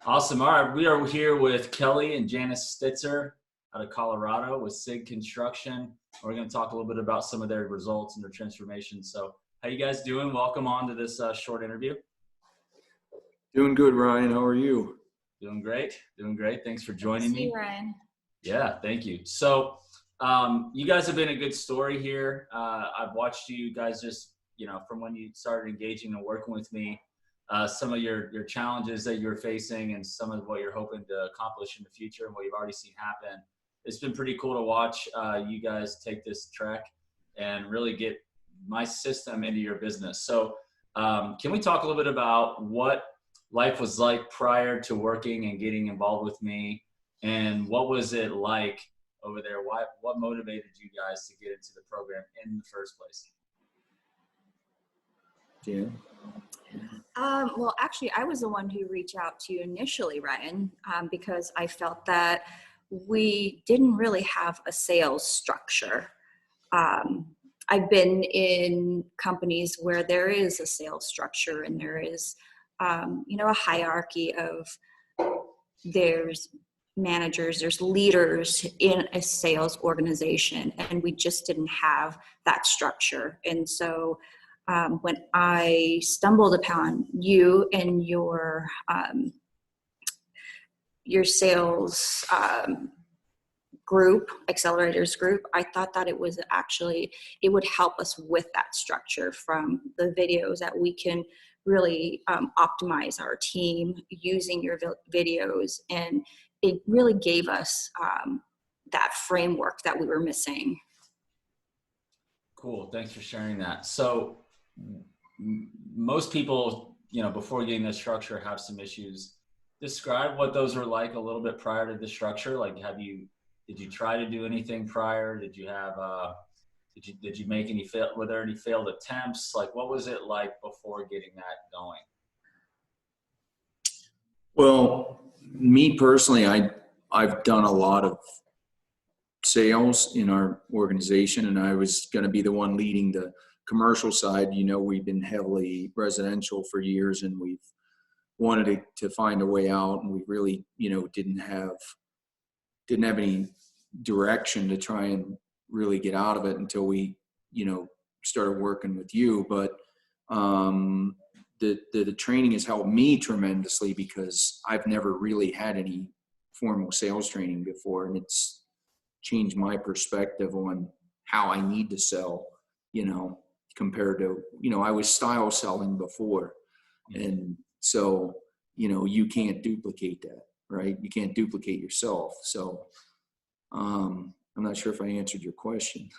Awesome. All right. We are here with Kelly and Janice Stitzer out of Colorado with CIG Construction. We're going to talk a little bit about some of their results and their transformation. So how you guys doing? Welcome on to this short interview. Doing good, Ryan. How are you? Doing great. Doing great. Thanks for joining me. Ryan. Yeah, thank you. So you guys have been a good story here. I've watched you guys just, from when you started engaging and working with me, some of your challenges that you're facing and some of what you're hoping to accomplish in the future and what you've already seen happen. It's been pretty cool to watch you guys take this trek and really get my system into your business. So can we talk a little bit about what life was like prior to working and getting involved with me, and what was it like over there? What motivated you guys to get into the program in the first place? Yeah. Well, actually, I was the one who reached out to you initially, Ryan, because I felt that we didn't really have a sales structure. I've been in companies where there is a sales structure and there is, a hierarchy of there's managers, there's leaders in a sales organization, and we just didn't have that structure. And so when I stumbled upon you and your sales group, accelerators group, I thought that it would help us with that structure from the videos that we can really optimize our team using your videos. And it really gave us that framework that we were missing. Cool. Thanks for sharing that. So most people, before getting the structure have some issues. Describe what those were like a little bit prior to the structure. Like, did you try to do anything prior? Did you have, did you make were there any failed attempts? Like, what was it like before getting that going? Well, me personally, I've done a lot of sales in our organization, and I was going to be the one leading the commercial side. We've been heavily residential for years, and we've wanted to find a way out, and we really, didn't have any direction to try and really get out of it until we, started working with you. But the training has helped me tremendously because I've never really had any formal sales training before, and it's changed my perspective on how I need to sell, compared to, I was style selling before. And so, you can't duplicate that, right? You can't duplicate yourself. So I'm not sure if I answered your question.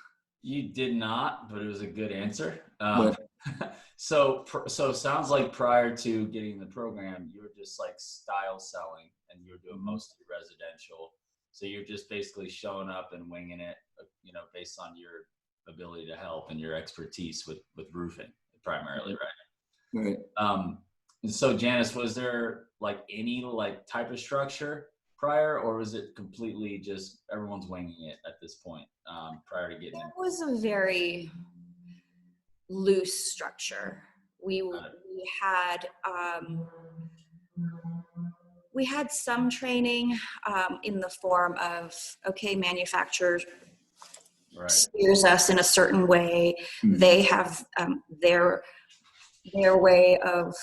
You did not, but it was a good answer. So sounds like prior to getting the program, you were just like style selling and you were doing mostly residential. So you're just basically showing up and winging it, based on your ability to help and your expertise with roofing primarily, right? Right. And so Janice, was there like any type of structure prior, or was it completely just everyone's winging it at this point prior to getting in? It was a very loose structure. We had some training in the form of, manufacturer steers us in a certain way. Mm-hmm. They have their way of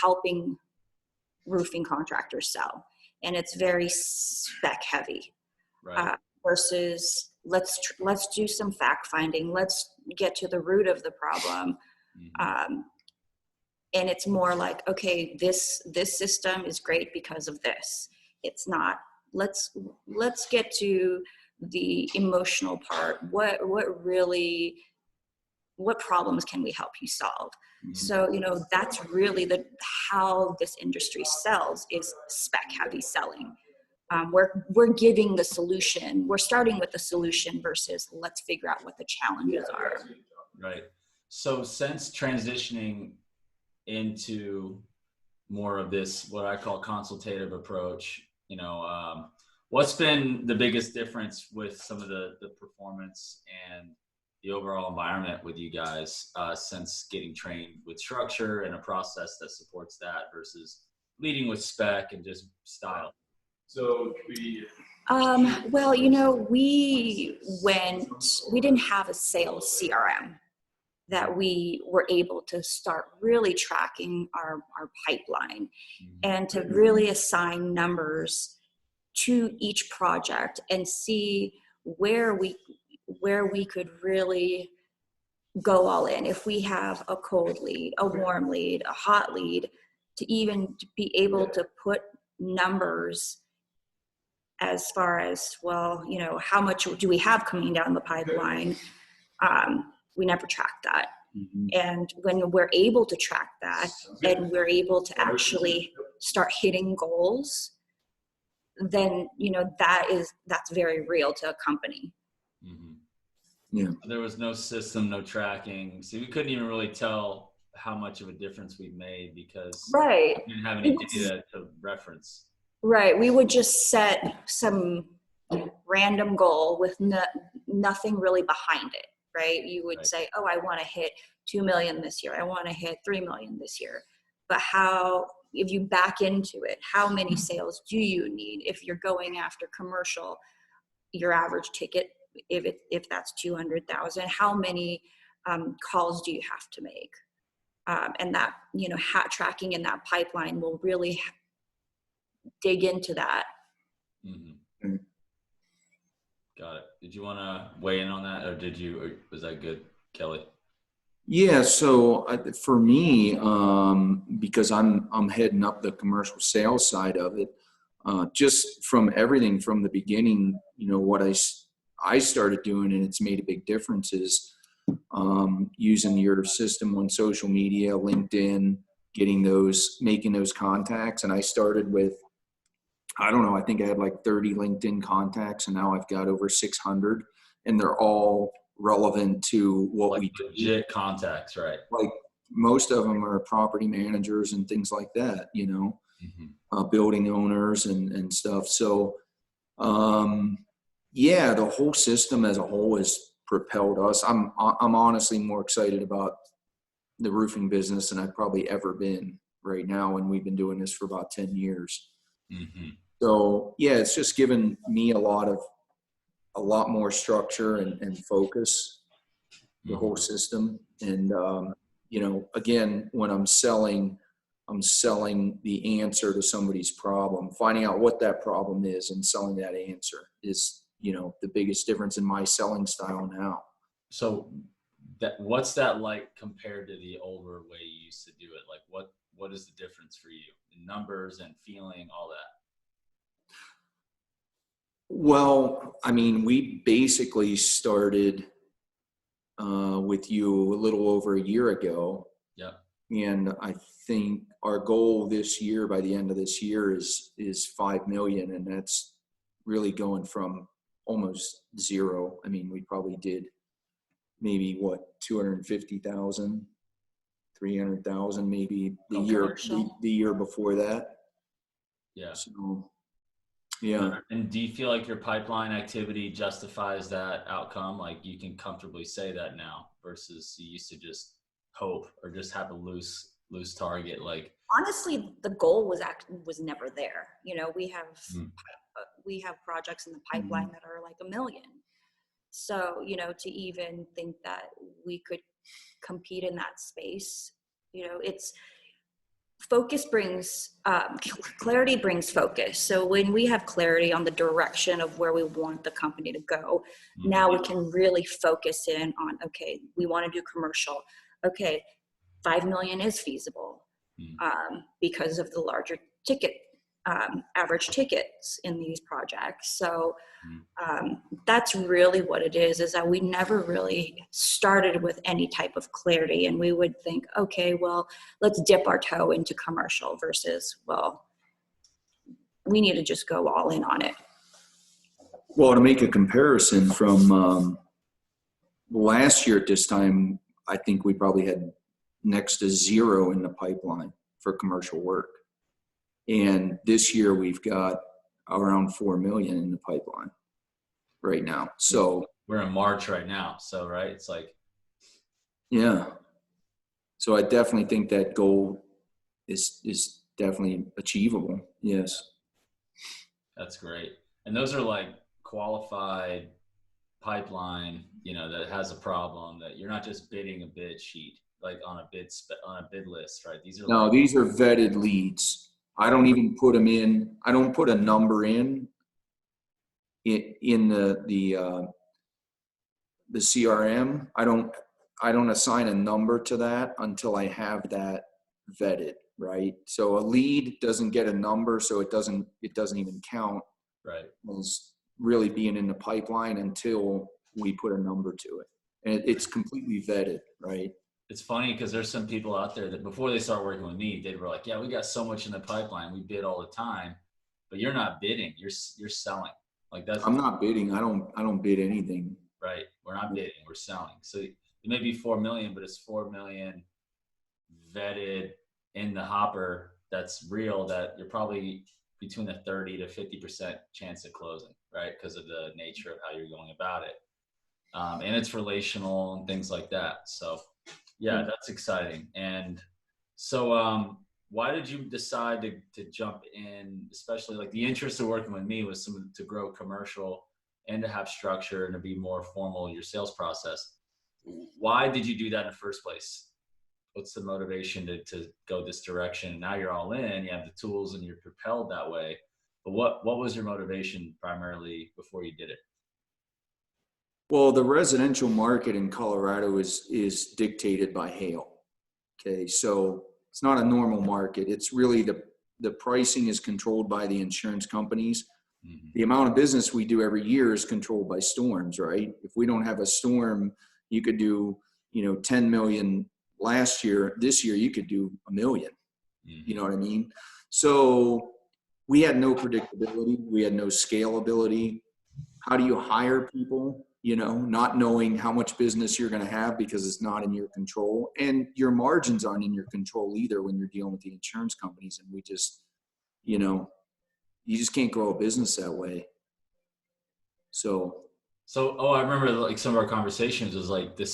helping roofing contractors sell, and it's very spec heavy. Right. Versus let's do some fact finding. Let's get to the root of the problem. Mm-hmm. And it's more like, okay, this system is great because of this. It's not, let's get to the emotional part. What problems can we help you solve? Mm-hmm. So, that's really how this industry sells, is spec heavy selling. We're giving the solution. We're starting with the solution versus let's figure out what the challenges are. Right. So since transitioning into more of this, what I call consultative approach, what's been the biggest difference with some of the performance and the overall environment with you guys since getting trained with structure and a process that supports that versus leading with spec and just style? So we. Well, we didn't have a sales CRM that we were able to start really tracking our pipeline and to really assign numbers to each project and see where we could really go all in. If we have a cold lead, a warm lead, a hot lead, to even be able to put numbers as far as, well, how much do we have coming down the pipeline? We never tracked that. Mm-hmm. And when we're able to track that and we're able to actually start hitting goals, then, that's very real to a company. Mm-hmm. Yeah. There was no system, no tracking. So we couldn't even really tell how much of a difference we made because Right. we didn't have any data to reference. Right. We would just set some random goal with nothing really behind it. Right. You would say, oh, I want to hit 2 million this year. I want to hit 3 million this year. But if you back into it, how many sales do you need? If you're going after commercial, your average ticket, if that's 200,000, how many calls do you have to make? And that, tracking in that pipeline will really dig into that. Mm-hmm. Got it. Did you want to weigh in on that, or was that good, Kelly? Yeah. So for me, because I'm heading up the commercial sales side of it, just from everything from the beginning, what I started doing, and it's made a big difference, is using your system on social media, LinkedIn, making those contacts. And I started with, I don't know, I think I had like 30 LinkedIn contacts, and now I've got over 600, and they're all relevant to what we do. Legit contacts, right? Like most of them are property managers and things like that, building owners and stuff. So, yeah, the whole system as a whole has propelled us. I'm honestly more excited about the roofing business than I've probably ever been right now. And we've been doing this for about 10 years. Mm-hmm. So yeah, it's just given me a lot more structure and focus, the whole system. And, again, when I'm selling the answer to somebody's problem. Finding out what that problem is and selling that answer is, the biggest difference in my selling style now. So what's that like compared to the older way you used to do it? Like what is the difference for you in numbers and feeling, all that? Well, I mean, we basically started with you a little over a year ago. Yeah. And I think our goal this year, by the end of this year, is 5 million. And that's really going from almost zero. I mean, we probably did maybe 250,000, 300,000, maybe the year before that. Yeah. So, yeah. And do you feel like your pipeline activity justifies that outcome? Like you can comfortably say that now versus you used to just hope or just have a loose target. Like honestly, the goal was never there. We have projects in the pipeline that are like 1 million. So, to even think that we could compete in that space, it's focus brings, clarity brings focus. So when we have clarity on the direction of where we want the company to go, now we can really focus in on, okay, we want to do commercial. Okay, 5 million is feasible because of the larger ticket, average tickets in these projects. So that's really what it is that we never really started with any type of clarity. And we would think, okay, well, let's dip our toe into commercial versus, well, we need to just go all in on it. Well, to make a comparison from last year at this time, I think we probably had next to zero in the pipeline for commercial work. And this year we've got around 4 million in the pipeline right now. So we're in March right now. So, right. It's like, yeah. So I definitely think that goal is definitely achievable. Yes. That's great. And those are like qualified pipeline, that has a problem, that you're not just bidding a bid sheet, like on a bid list, right? These are No, like, these are vetted leads. I don't even put them in. I don't put a number in the CRM. I don't assign a number to that until I have that vetted, right? So a lead doesn't get a number, so it doesn't even count right. as really being in the pipeline until we put a number to it. And it's completely vetted, right? It's funny because there's some people out there that before they start working with me, they were like, yeah, we got so much in the pipeline. We bid all the time, but you're not bidding. You're selling. Like that's. I'm not bidding. I don't bid anything. Right. We're not bidding. We're selling. So it may be 4 million, but it's 4 million vetted in the hopper. That's real. That you're probably between a 30 to 50% chance of closing, right? Because of the nature of how you're going about it. And it's relational and things like that. So yeah, that's exciting. And so why did you decide to jump in, especially like the interest of working with me was to grow commercial and to have structure and to be more formal in your sales process. Why did you do that in the first place? What's the motivation to go this direction? Now you're all in, you have the tools and you're propelled that way. But what was your motivation primarily before you did it? Well, the residential market in Colorado is dictated by hail. Okay, so it's not a normal market. It's really the pricing is controlled by the insurance companies. Mm-hmm. The amount of business we do every year is controlled by storms, right? If we don't have a storm, you could do 10 million last year. This year you could do 1 million. Mm-hmm. You know what I mean? So we had no predictability. We had no scalability. How do you hire people? Not knowing how much business you're going to have because it's not in your control, and your margins aren't in your control either when you're dealing with the insurance companies. And we just, you just can't grow a business that way. So, I remember like some of our conversations was like the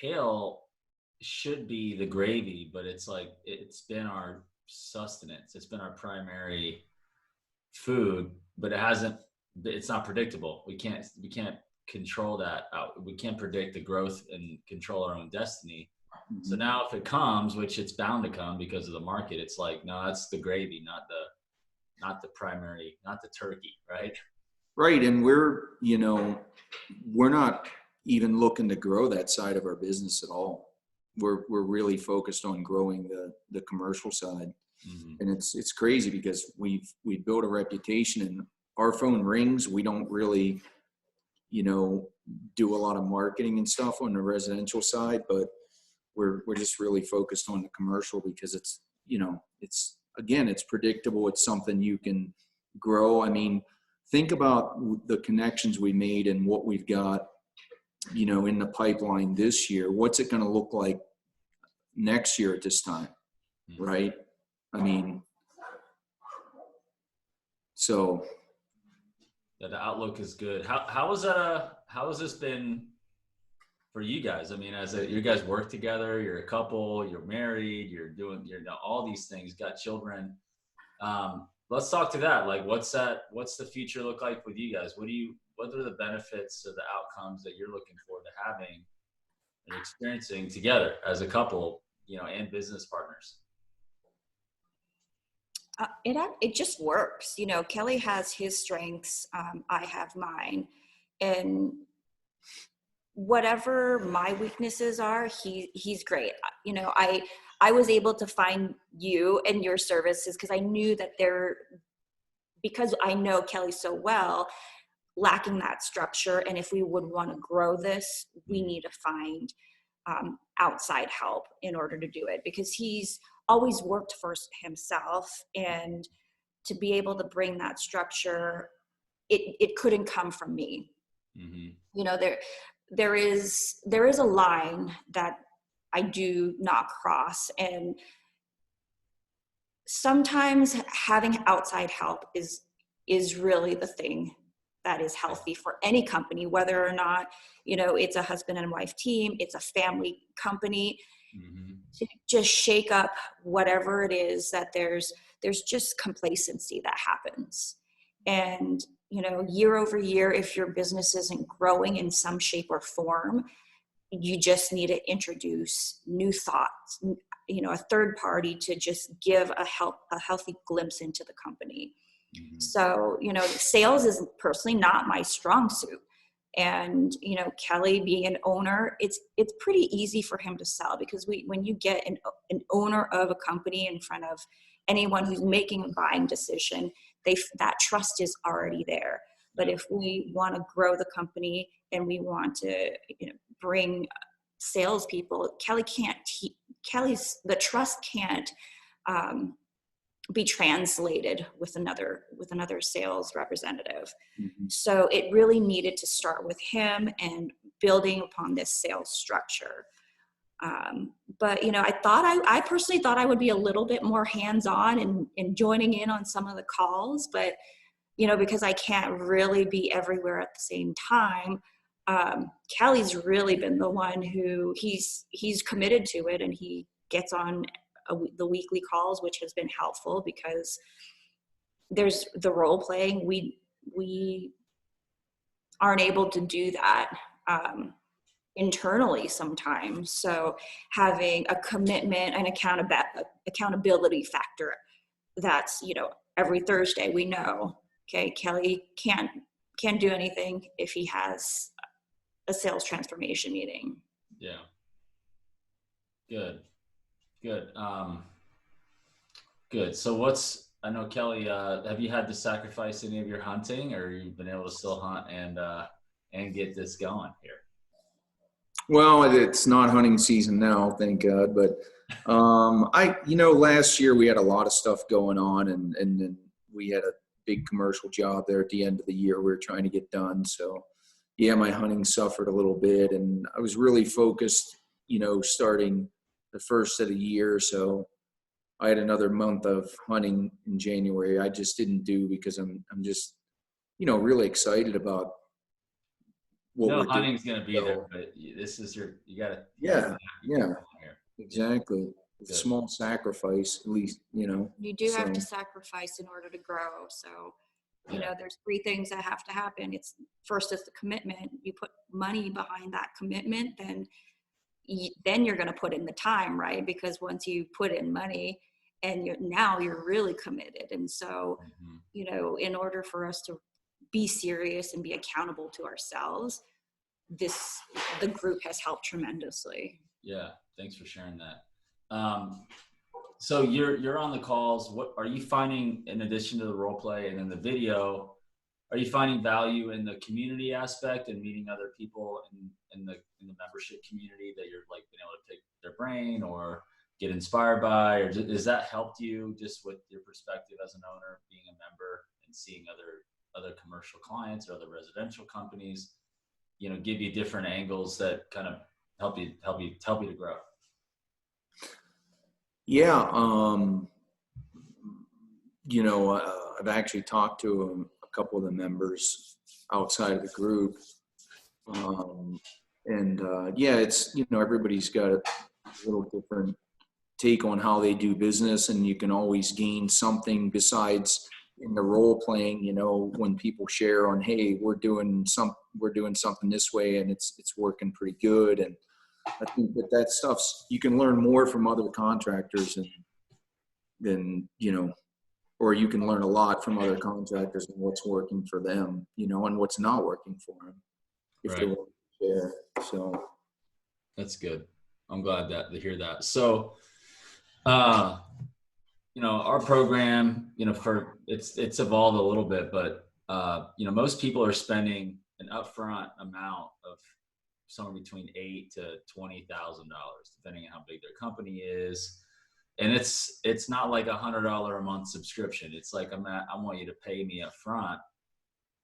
hail should be the gravy, but it's like, it's been our sustenance. It's been our primary food, but it's not predictable. We can't control that out. We can't predict the growth and control our own destiny. Mm-hmm. So now if it comes, which it's bound to come because of the market, it's like, no, that's the gravy, not the primary, not the turkey, right? Right. And we're not even looking to grow that side of our business at all. We're really focused on growing the commercial side. Mm-hmm. And it's crazy because we built a reputation, and our phone rings. We don't really, do a lot of marketing and stuff on the residential side, but we're just really focused on the commercial because it's predictable. It's something you can grow. I mean, think about the connections we made and what we've got, in the pipeline this year. What's it going to look like next year at this time? Mm-hmm. Right. I mean, so. Yeah, the outlook is good. How has this been for you guys? I mean, you guys work together, you're a couple, you're married, you're doing all these things, got children. Let's talk to that. Like, what's the future look like with you guys? What are the benefits or the outcomes that you're looking forward to having and experiencing together as a couple, and business partners? It just works. Kelly has his strengths. I have mine, and whatever my weaknesses are, he's great. I was able to find you and your services because I knew that because I know Kelly so well, lacking that structure. And if we would want to grow this, we need to find outside help in order to do it, because he's always worked for himself, and to be able to bring that structure, it couldn't come from me. Mm-hmm. There is a line that I do not cross, and sometimes having outside help is really the thing that is healthy for any company, whether or not, it's a husband and wife team, it's a family company. to just shake up whatever it is that there's just complacency that happens. And, you know, year over year, if your business isn't growing in some shape or form, you just need to introduce new thoughts, you know, a third party to just give a healthy glimpse into the company. So, you know, sales is personally not my strong suit. And, you know, Kelly being an owner, it's pretty easy for him to sell, because when you get an owner of a company in front of anyone who's making a buying decision, that trust is already there. But if we want to grow the company and we want to, you know, bring salespeople, the trust can't be translated with another sales representative. So it really needed to start with him and building upon this sales structure. But, you know, I personally thought I would be a little bit more hands-on and joining in on some of the calls, but, you know, because I can't really be everywhere at the same time, Kelly's really been the one who he's committed to it, and he gets on the weekly calls, which has been helpful because there's the role playing. We aren't able to do that internally sometimes. So having a commitment and accountability factor, that's, you know, every Thursday we know, okay, Kelly can't do anything if he has a sales transformation meeting. Yeah. Good. Good. So I know, Kelly, have you had to sacrifice any of your hunting, or you've been able to still hunt and get this going here? Well, it's not hunting season now, thank God. But last year we had a lot of stuff going on, and then we had a big commercial job there at the end of the year we were trying to get done. So yeah, my hunting suffered a little bit, and I was really focused, you know, starting the first of the year. So I had another month of hunting in January. I just didn't do, because I'm just, you know, really excited about what we're hunting's doing. Gonna be there, but this is you gotta. Yeah, exactly. It's a small sacrifice, at least, you know. You do have to sacrifice in order to grow. So, you know, there's 3 things that have to happen. First is the commitment. You put money behind that commitment, then you're going to put in the time, right? Because once you put in money and you're really committed. And so, you know, in order for us to be serious and be accountable to ourselves, the group has helped tremendously. Yeah. Thanks for sharing that. So you're on the calls. What are you finding, in addition to the role play and then the video? Are you finding value in the community aspect and meeting other people in the membership community that you're like being able to pick their brain or get inspired by, or has that helped you just with your perspective as an owner, being a member and seeing other commercial clients or other residential companies, you know, give you different angles that kind of help you to grow? Yeah. You know, I've actually talked to a couple of the members outside of the group. Yeah, it's, you know, everybody's got a little different take on how they do business, and you can always gain something besides in the role playing, you know, when people share on, hey, we're doing something this way and it's working pretty good. And I think that stuff's, you can learn more from other contractors than, you know, or you can learn a lot from other contractors and what's working for them, you know, and what's not working for them if they want to share. So that's good. I'm glad to hear that. So, you know, our program, you know, it's evolved a little bit, but, you know, most people are spending an upfront amount of somewhere between $8,000 to $20,000, depending on how big their company is. And it's not like $100 a month subscription. It's like, I want you to pay me up front,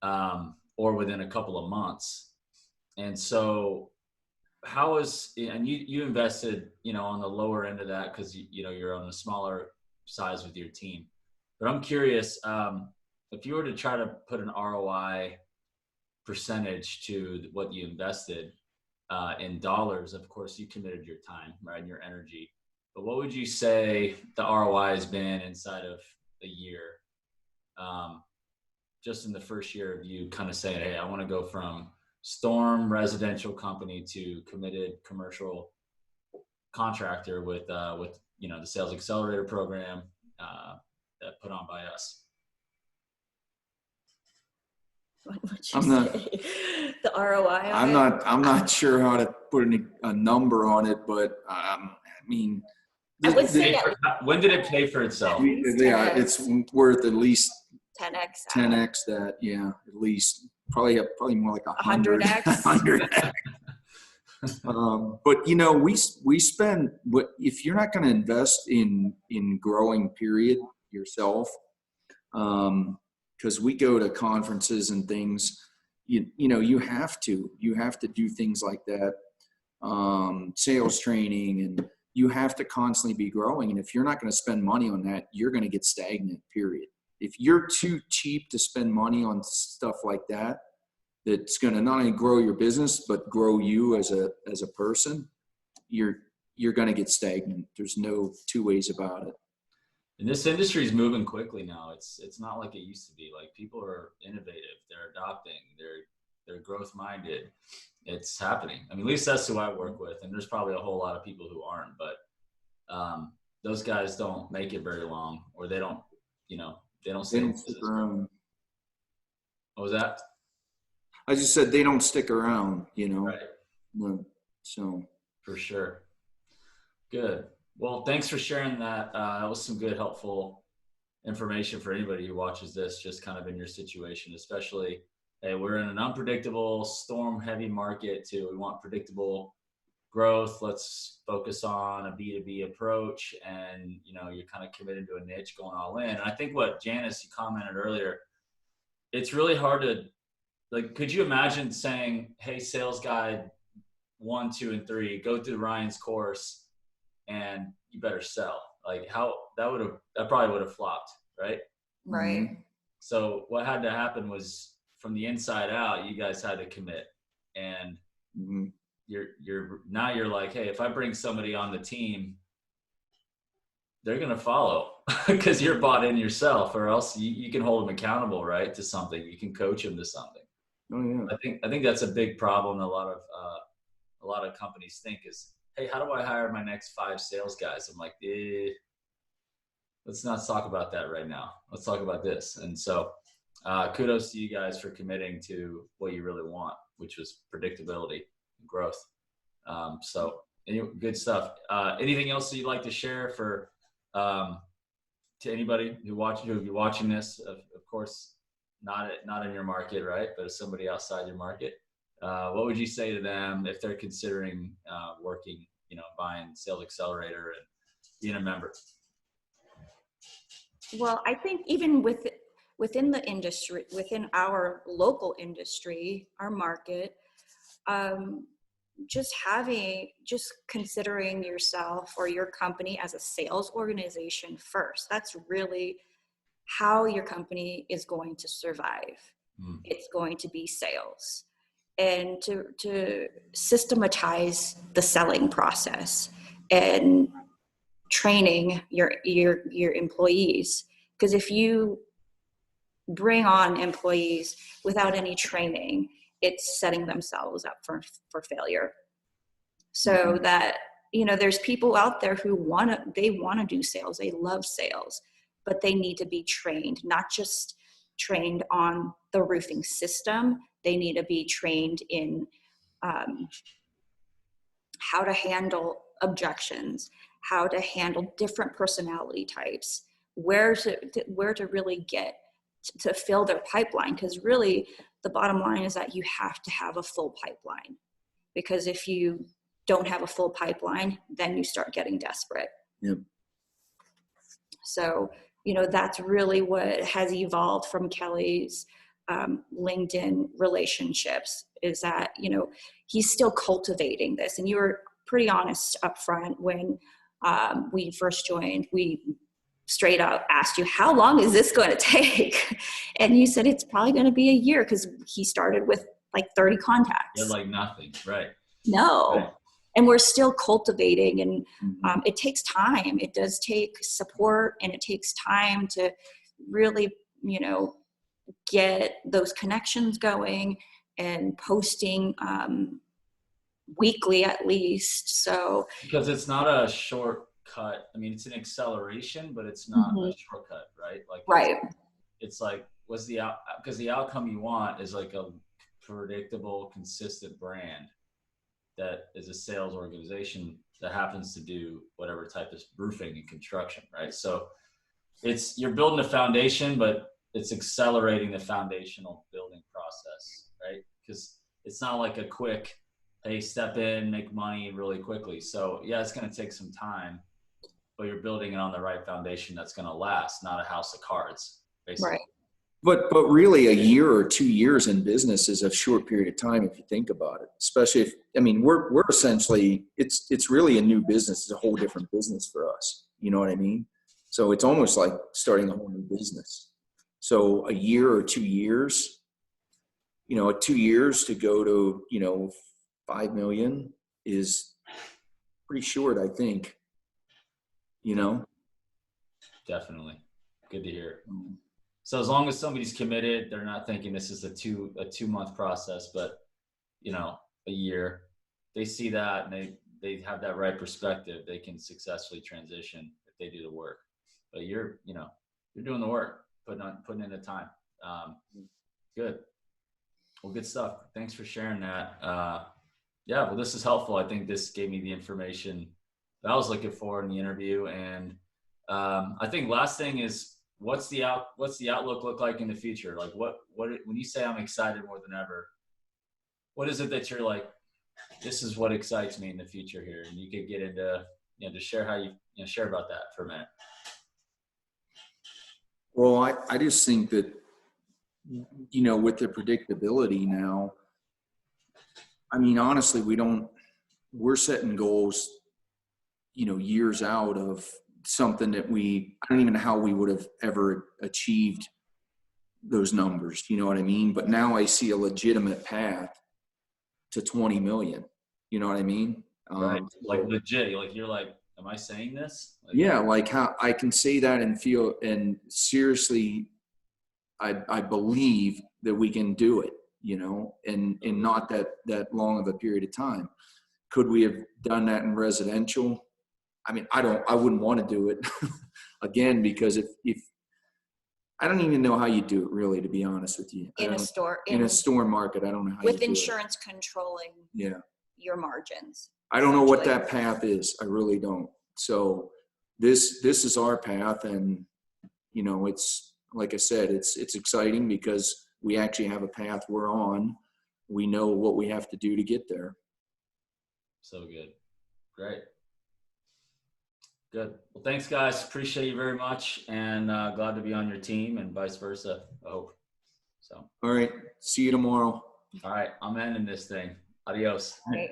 or within a couple of months. And so and you invested, you know, on the lower end of that, cause you know, you're on a smaller size with your team, but I'm curious, if you were to try to put an ROI percentage to what you invested, in dollars, of course, you committed your time, right, and your energy. But what would you say the ROI has been inside of a year? Just in the first year of you kind of saying, hey, I want to go from storm residential company to committed commercial contractor with the sales accelerator program that put on by us. What would you I'm not- say? The ROI. I'm not sure how to put a number on it, but I mean, I would say when did it pay for itself? yeah, it's worth at least 10x. 10x that, yeah, at least probably more like 100x. 100x. But we spend if you're not going to invest in growing period yourself, because we go to conferences and things, you have to do things like that, sales training, and you have to constantly be growing. And if you're not going to spend money on that, you're going to get stagnant, period. If you're too cheap to spend money on stuff like that, that's going to not only grow your business, but grow you as a person, you're going to get stagnant. There's no two ways about it. And this industry is moving quickly now. It's not like it used to be. Like, people are innovative. They're adopting. They're growth minded. It's happening. I mean, at least that's who I work with. And there's probably a whole lot of people who aren't, but those guys don't make it very long, or they don't stay in business. What was that? I just said they don't stick around, Right. So for sure. Good. Well, thanks for sharing that. That was some good, helpful information for anybody who watches this, just kind of in your situation, especially, hey, we're in an unpredictable, storm-heavy market too. We want predictable growth. Let's focus on a B2B approach, and you're kind of committed to a niche, going all in. And I think what Janice, you commented earlier, it's really hard to, like, could you imagine saying, hey, sales guide 1, 2, and 3, go through Ryan's course and you better sell? Like, how that probably would have flopped, right? Right. Mm-hmm. So what had to happen was, from the inside out, you guys had to commit. And mm-hmm. you're like, hey, if I bring somebody on the team, they're going to follow because you're bought in yourself, or else you can hold them accountable, right, to something. You can coach them to something. Oh yeah. I think that's a big problem. A lot of companies think is, hey, how do I hire my next 5 sales guys? I'm like, let's not talk about that right now. Let's talk about this. And so kudos to you guys for committing to what you really want, which was predictability and growth. So anyway, good stuff. Anything else that you'd like to share for to anybody who be watching this? Of course, not in your market, right? But as somebody outside your market, what would you say to them if they're considering working, buying Sales Accelerator and being a member? Well, I think even within the industry, within our local industry, our market, just considering yourself or your company as a sales organization first. That's really how your company is going to survive. It's going to be sales. And to systematize the selling process and training your employees. Because if you bring on employees without any training, it's setting themselves up for failure. So that, there's people out there who want to do sales. They love sales, but they need to be trained, not just trained on the roofing system. They need to be trained in how to handle objections, how to handle different personality types, where to really get to fill their pipeline. Because really, the bottom line is that you have to have a full pipeline. Because if you don't have a full pipeline, then you start getting desperate. Yep. So, that's really what has evolved from Kelly's LinkedIn relationships, is that, he's still cultivating this. And you were pretty honest up front when we first joined. We straight up asked you, how long is this going to take? And you said it's probably going to be a year, because he started with like 30 contacts. Yeah, like nothing, right? No. Right. And we're still cultivating, and Mhm. it takes time. It does take support, and it takes time to really, get those connections going and posting weekly at least. So, Because it's not a shortcut. I mean, it's an acceleration, but it's not a Mhm. shortcut, right? Like Right. it's like, what's the out, because the outcome you want is like a predictable, consistent brand that is a sales organization that happens to do whatever type of roofing and construction, right? So you're building a foundation, but it's accelerating the foundational building process, right? Because it's not like a quick, hey, step in, make money really quickly. So yeah, it's going to take some time, but you're building it on the right foundation that's going to last, not a house of cards, basically. Right. But really, a year or 2 years in business is a short period of time if you think about it. Especially if, I mean, we're essentially, it's really a new business. It's a whole different business for us. You know what I mean? So it's almost like starting a whole new business. So a year or 2 years, 2 years to go to 5 million is pretty short, I think. Definitely. Good to hear. So as long as somebody's committed, they're not thinking this is a 2 month process, but a year, they see that and they have that right perspective, they can successfully transition if they do the work. But you're doing the work, putting in the time. Good. Well, good stuff. Thanks for sharing that. Yeah, well, this is helpful. I think this gave me the information that I was looking for in the interview. And I think last thing is, what's the outlook look like in the future? Like what when you say I'm excited more than ever, what is it that you're like, this is what excites me in the future here? And you could get into, to share how you share about that for a minute. Well, I just think that, with the predictability now, I mean, honestly, we're setting goals, years out of something that I don't even know how we would have ever achieved those numbers. You know what I mean? But now I see a legitimate path to 20 million. You know what I mean? Right. Like legit, like you're like, am I saying this? Yeah. Like how I can say that and feel, and seriously, I believe that we can do it, in not that long of a period of time. Could we have done that in residential? I mean, I wouldn't want to do it again, because if I don't even know how you do it, really, to be honest with you. In a store market, I don't know how you with do insurance controlling your margins. I don't know what that path is. I really don't. So this is our path, and it's like I said, it's exciting because we actually have a path we're on. We know what we have to do to get there. So good. Great. Good. Well, thanks, guys. Appreciate you very much, and glad to be on your team, and vice versa, I hope. So. All right. See you tomorrow. All right. I'm ending this thing. Adios. Right.